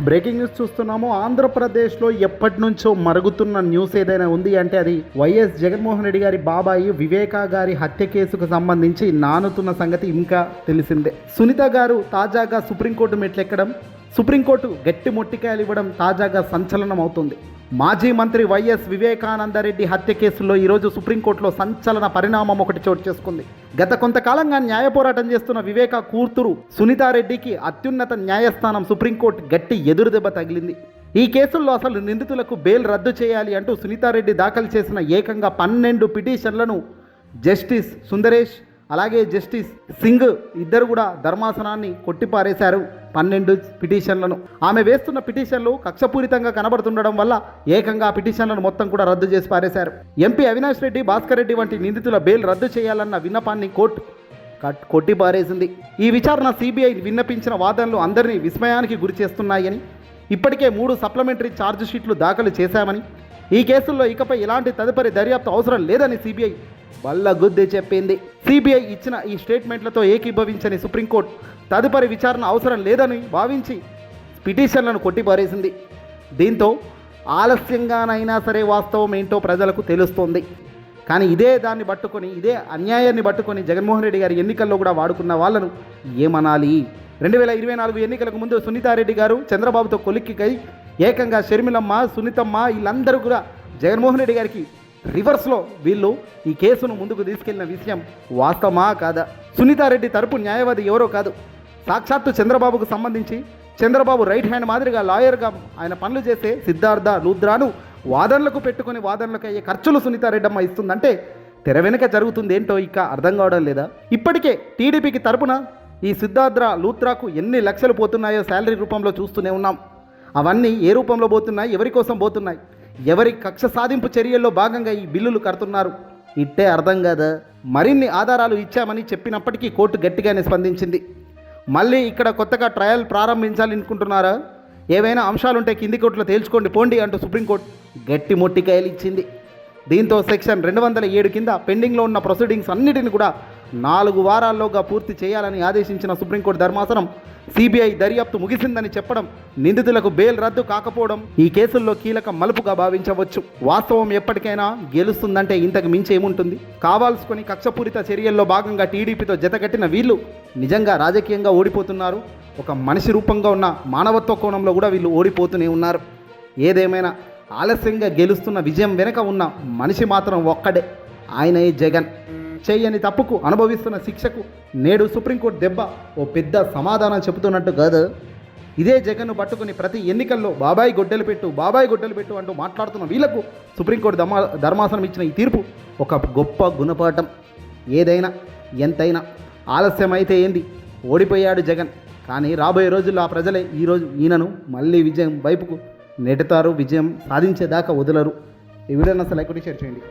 Breaking news చూస్తున్నాము. ఆంధ్రప్రదేశ్లో ఎప్పటి నుంచో మరుగుతున్న న్యూస్ ఏదైనా ఉంది అంటే అది వైఎస్ జగన్మోహన్ రెడ్డి గారి బాబాయి వివేకా గారి హత్య కేసుకు సంబంధించి నానుతున్న సంగతి ఇంకా తెలిసిందే. సునీత గారు తాజాగా సుప్రీంకోర్టు మెట్లెక్కడం, సుప్రీంకోర్టు గట్టి మొట్టికాయలు ఇవ్వడం తాజాగా సంచలనం అవుతుంది. మాజీ మంత్రి వైఎస్ వివేకానందరెడ్డి హత్య కేసులో ఈరోజు సుప్రీంకోర్టులో సంచలన పరిణామం ఒకటి చోటు చేసుకుంది. గత కొంతకాలంగా న్యాయ పోరాటం చేస్తున్న వివేక కూతురు సునీతారెడ్డికి అత్యున్నత న్యాయస్థానం సుప్రీంకోర్టు గట్టి ఎదురుదెబ్బ తగిలింది. ఈ కేసుల్లో అసలు నిందితులకు బెయిల్ రద్దు చేయాలి అంటూ సునీతారెడ్డి దాఖలు చేసిన ఏకంగా 12 పిటిషన్లను జస్టిస్ సుందరేష్ అలాగే జస్టిస్ సింగ్ ఇద్దరు కూడా ధర్మాసనాన్ని కొట్టిపారేశారు. 12 పిటిషన్లను. ఆమె వేస్తున్న పిటిషన్లు కక్షపూరితంగా కనబడుతుండడం వల్ల ఏకంగా ఆ పిటిషన్లను మొత్తం కూడా రద్దు చేసి పారేశారు. ఎంపీ అవినాష్ రెడ్డి, భాస్కర్ రెడ్డి వంటి నిందితుల బెయిల్ రద్దు చేయాలన్న విన్నపాన్ని కోర్టు కొట్టిపారేసింది. ఈ విచారణ సిబిఐ విన్నపించిన వాదనలు అందరినీ విస్మయానికి గురి చేస్తున్నాయని, ఇప్పటికే 3 సప్లిమెంటరీ ఛార్జ్ షీట్లు దాఖలు చేశామని, ఈ కేసుల్లో ఇకపై ఎలాంటి తదుపరి దర్యాప్తు అవసరం లేదని సిబిఐ బల్లగుద్ది చెప్పింది. సిబిఐ ఇచ్చిన ఈ స్టేట్మెంట్లతో ఏకీభవించని సుప్రీంకోర్టు తదుపరి విచారణ అవసరం లేదని భావించి పిటిషన్లను కొట్టిపారేసింది. దీంతో ఆలస్యంగానైనా సరే వాస్తవం ఏంటో ప్రజలకు తెలుస్తోంది. కానీ ఇదే దాన్ని పట్టుకొని, ఇదే అన్యాయాన్ని పట్టుకొని జగన్మోహన్ రెడ్డి గారి ఎన్నికల్లో కూడా వాడుకున్న వాళ్ళను ఏమనాలి? 2024 ఎన్నికలకు ముందు సునీతారెడ్డి గారు చంద్రబాబుతో కొలిక్కికై ఏకంగా షర్మిలమ్మ, సునీతమ్మ వీళ్ళందరూ కూడా జగన్మోహన్ రెడ్డి గారికి రివర్స్లో వీళ్ళు ఈ కేసును ముందుకు తీసుకెళ్లిన విషయం వాస్తవమా కాదా? సునీతారెడ్డి తరపు న్యాయవాది ఎవరో కాదు, సాక్షాత్తు చంద్రబాబుకు సంబంధించి చంద్రబాబు రైట్ హ్యాండ్ మాదిరిగా లాయర్గా ఆయన పనులు చేసే సిద్ధార్థ లూథ్రాను వాదనలకు పెట్టుకుని వాదనలకు అయ్యే ఖర్చులు సునీతారెడ్డమ్మ ఇస్తుందంటే తెర వెనుక జరుగుతుంది ఏంటో ఇక అర్థం కావడం లేదా? ఇప్పటికే టీడీపీకి తరపున ఈ సిద్ధార్థ లూథ్రాకు ఎన్ని లక్షలు పోతున్నాయో శాలరీ రూపంలో చూస్తూనే ఉన్నాం. అవన్నీ ఏ రూపంలో పోతున్నాయి, ఎవరి కోసం పోతున్నాయి, ఎవరి కక్ష సాధింపు చర్యల్లో భాగంగా ఈ బిల్లులు కడుతున్నారు ఇట్టే అర్థం కాదా? మరిన్ని ఆధారాలు ఇచ్చామని చెప్పినప్పటికీ కోర్టు గట్టిగానే స్పందించింది. మళ్ళీ ఇక్కడ కొత్తగా ట్రయల్ ప్రారంభించాలనుకుంటున్నారా? ఏవైనా అంశాలుంటే కింది కోర్టులో తేల్చుకోండి పోండి అంటూ సుప్రీంకోర్టు గట్టి మొట్టికాయలు ఇచ్చింది. దీంతో సెక్షన్ 207 కింద పెండింగ్లో ఉన్న ప్రొసీడింగ్స్ అన్నిటిని కూడా 4 వారాల్లోగా పూర్తి చేయాలని ఆదేశించిన సుప్రీంకోర్టు ధర్మాసనం సిబిఐ దర్యాప్తు ముగిసిందని చెప్పడం, నిందితులకు బెయిల్ రద్దు కాకపోవడం ఈ కేసుల్లో కీలక మలుపుగా భావించవచ్చు. వాస్తవం ఎప్పటికైనా గెలుస్తుందంటే ఇంతకు మించి ఏముంటుంది? కావాల్సుకొని కక్షపూరిత చర్యల్లో భాగంగా టీడీపీతో జతకట్టిన వీళ్ళు నిజంగా రాజకీయంగా ఓడిపోతున్నారు. ఒక మనిషి రూపంగా ఉన్న మానవత్వ కోణంలో కూడా వీళ్ళు ఓడిపోతూనే ఉన్నారు. ఏదేమైనా ఆలస్యంగా గెలుస్తున్న విజయం వెనుక ఉన్న మనిషి మాత్రం ఒక్కడే, ఆయనే జగన్. చేయని తప్పుకు అనుభవిస్తున్న శిక్షకు నేడు సుప్రీంకోర్టు దెబ్బ ఓ పెద్ద సమాధానం చెబుతున్నట్టు కాదు. ఇదే జగన్ను పట్టుకుని ప్రతి ఎన్నికల్లో బాబాయ్ గొడ్డలు పెట్టు అంటూ మాట్లాడుతున్న వీళ్లకు సుప్రీంకోర్టు ధర్మాసనం ఇచ్చిన ఈ తీర్పు ఒక గొప్ప గుణపాఠం. ఏదైనా ఎంతైనా ఆలస్యమైతే ఏంది, ఓడిపోయాడు జగన్. కానీ రాబోయే రోజుల్లో ఆ ప్రజలే ఈరోజు ఈయనను మళ్ళీ విజయం వైపుకు నెట్టుతారు. విజయం సాధించేదాకా వదలరు. ఈ వీడియోని అసలు లైక్ కొట్టి షేర్ చేయండి.